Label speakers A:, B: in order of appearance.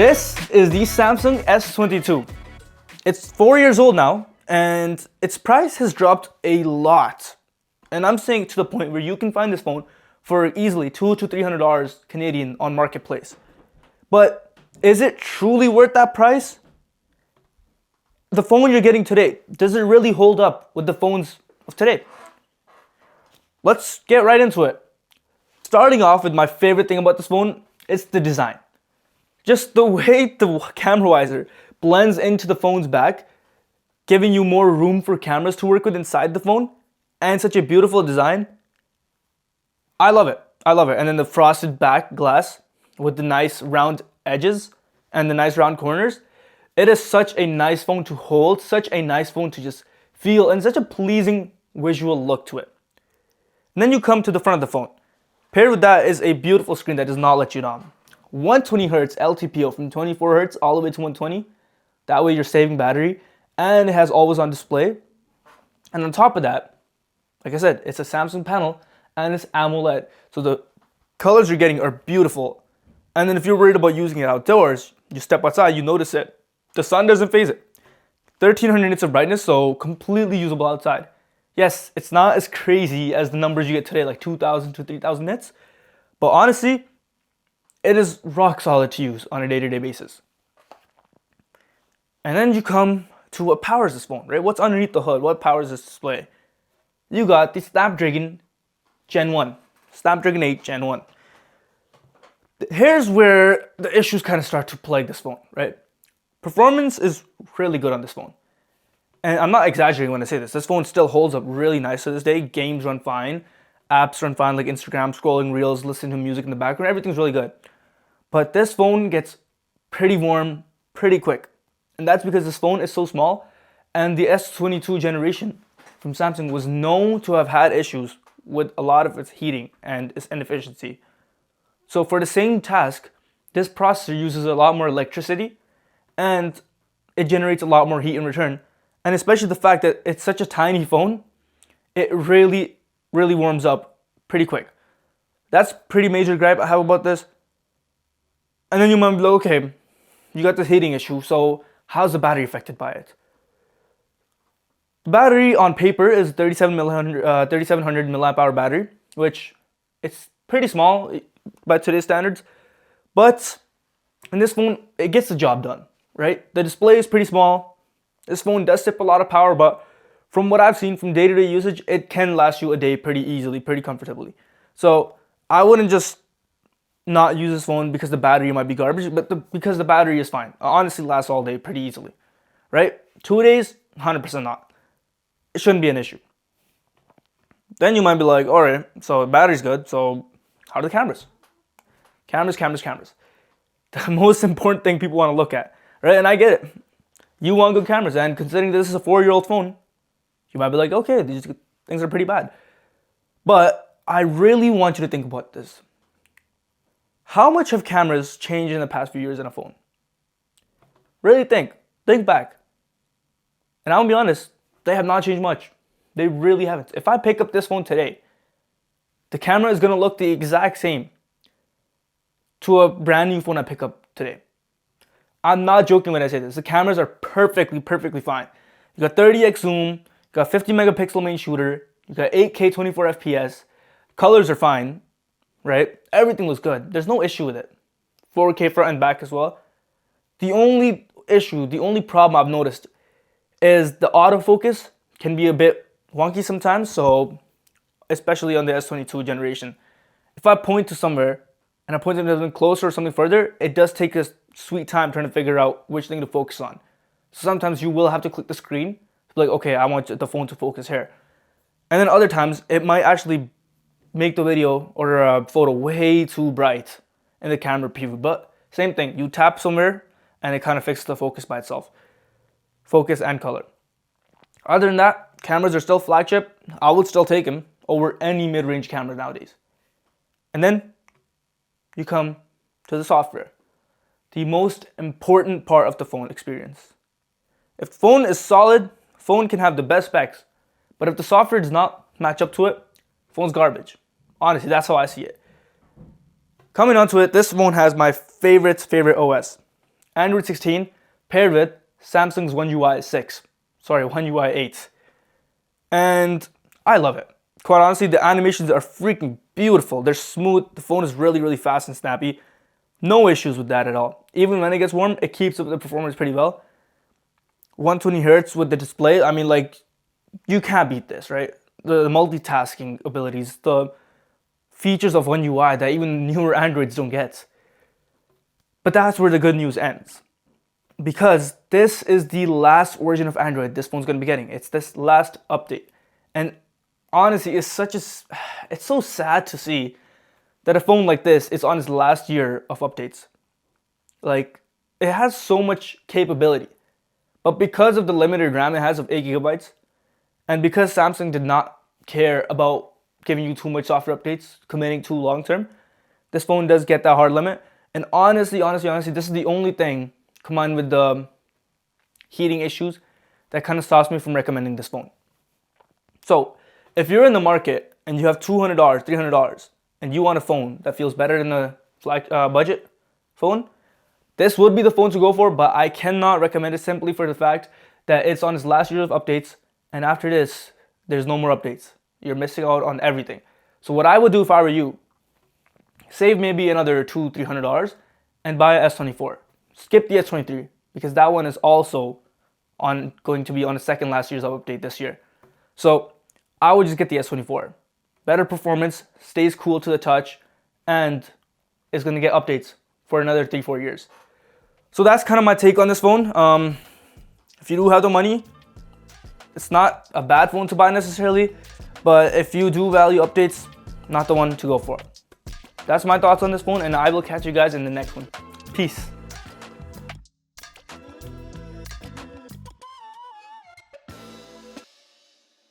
A: This is the Samsung S22. It's 4 years old now, and its price has dropped a lot. And I'm saying to the point where you can find this phone for easily $200 to $300 Canadian on Marketplace. But is it truly worth that price? The phone you're getting today, does it really hold up with the phones of today? Let's get right into it. Starting off with my favorite thing about this phone, it's the design. Just the way the camera visor blends into the phone's back, giving you more room for cameras to work with inside the phone, and such a beautiful design. I love it. I love it. And then the frosted back glass with the nice round edges and the nice round corners. It is such a nice phone to hold, such a nice phone to just feel, and such a pleasing visual look to it. And then you come to the front of the phone. Paired with that is a beautiful screen that does not let you down. 120Hz LTPO from 24Hz all the way to 120. That way you're saving battery, and it has always on display. And on top of that, like I said, it's a Samsung panel and it's AMOLED. So the colors you're getting are beautiful. And then if you're worried about using it outdoors, you step outside, you notice it. The sun doesn't phase it. 1300 nits of brightness, so completely usable outside. Yes, it's not as crazy as the numbers you get today, like 2000 to 3000 nits. But honestly, it is rock solid to use on a day-to-day basis. And then you come to what powers this phone, right? What's underneath the hood? What powers this display? You got the Snapdragon Gen 1. Snapdragon 8 Gen 1. Here's where the issues kind of start to plague this phone, right? Performance is really good on this phone. And I'm not exaggerating when I say this. This phone still holds up really nice to this day. Games run fine. Apps run fine, like Instagram, scrolling reels, listening to music in the background. Everything's really good. But this phone gets pretty warm pretty quick. And that's because this phone is so small. And the S22 generation from Samsung was known to have had issues with a lot of its heating and its inefficiency. So for the same task, this processor uses a lot more electricity and it generates a lot more heat in return. And especially the fact that it's such a tiny phone, it really warms up pretty quick. That's pretty major gripe I have about this. And then you might be like, okay, you got this heating issue, so how's the battery affected by it? The battery on paper is 3700 milliamp hour battery, which it's pretty small by today's standards. But in this phone, it gets the job done, right? The display is pretty small. This phone does sip a lot of power, but from what I've seen from day-to-day usage, it can last you a day pretty easily, pretty comfortably. So I wouldn't just not use this phone because the battery might be garbage, but because the battery is fine. It honestly lasts all day pretty easily, right? 2 days, 100% not. It shouldn't be an issue. Then you might be like, all right, so the battery's good, so how are the cameras? Cameras. The most important thing people want to look at, right? And I get it. You want good cameras, and considering this is a 4-year-old phone, you might be like, okay, these things are pretty bad. But I really want you to think about this. How much have cameras changed in the past few years in a phone? Really think back. And I'm gonna be honest, they have not changed much. They really haven't. If I pick up this phone today, the camera is gonna look the exact same to a brand new phone I pick up today. I'm not joking when I say this. The cameras are perfectly fine. You got 30x zoom, you got 50 megapixel main shooter, you got 8K 24 FPS, colors are fine, right? Everything looks good. There's no issue with it. 4K front and back as well. The only issue, the only problem I've noticed is the autofocus can be a bit wonky sometimes, so especially on the S22 generation. If I point to somewhere and I point to something closer or something further, it does take a sweet time trying to figure out which thing to focus on. So sometimes you will have to click the screen to be like, okay, I want the phone to focus here. And then other times, it might actually make the video or a photo way too bright in the camera preview. But same thing, you tap somewhere and it kind of fixes the focus by itself. Focus and color. Other than that, cameras are still flagship. I would still take them over any mid-range camera nowadays. And then you come to the software. The most important part of the phone experience. If the phone is solid, phone can have the best specs. But if the software does not match up to it, phone's garbage. Honestly, that's how I see it. Coming onto it, this phone has my favorite OS. Android 16 paired with Samsung's One UI 6. Sorry, One UI 8. And I love it. Quite honestly, the animations are freaking beautiful. They're smooth. The phone is really, really fast and snappy. No issues with that at all. Even when it gets warm, it keeps up the performance pretty well. 120 Hz with the display. I mean, like, you can't beat this, right? The multitasking abilities, the features of One UI that even newer Androids don't get. But that's where the good news ends. Because this is the last version of Android this phone's going to be getting. It's this last update. And honestly, it's so sad to see that a phone like this is on its last year of updates. Like, it has so much capability. But because of the limited RAM it has of 8 gigabytes, and because Samsung did not care about giving you too much software updates, committing too long term, this phone does get that hard limit. And honestly, this is the only thing, combined with the heating issues, that kind of stops me from recommending this phone. So, if you're in the market and you have $200, $300, and you want a phone that feels better than a budget phone, this would be the phone to go for, but I cannot recommend it simply for the fact that it's on its last year of updates, and after this, there's no more updates. You're missing out on everything. So what I would do if I were you, save maybe another $200, $300 and buy a S24. Skip the S23 because that one is also going to be on the second last year's update this year. So I would just get the S24. Better performance, stays cool to the touch, and is going to get updates for another 3-4 years. So that's kind of my take on this phone. If you do have the money, it's not a bad phone to buy necessarily, but if you do value updates, not the one to go for. That's my thoughts on this phone, and I will catch you guys in the next one. Peace.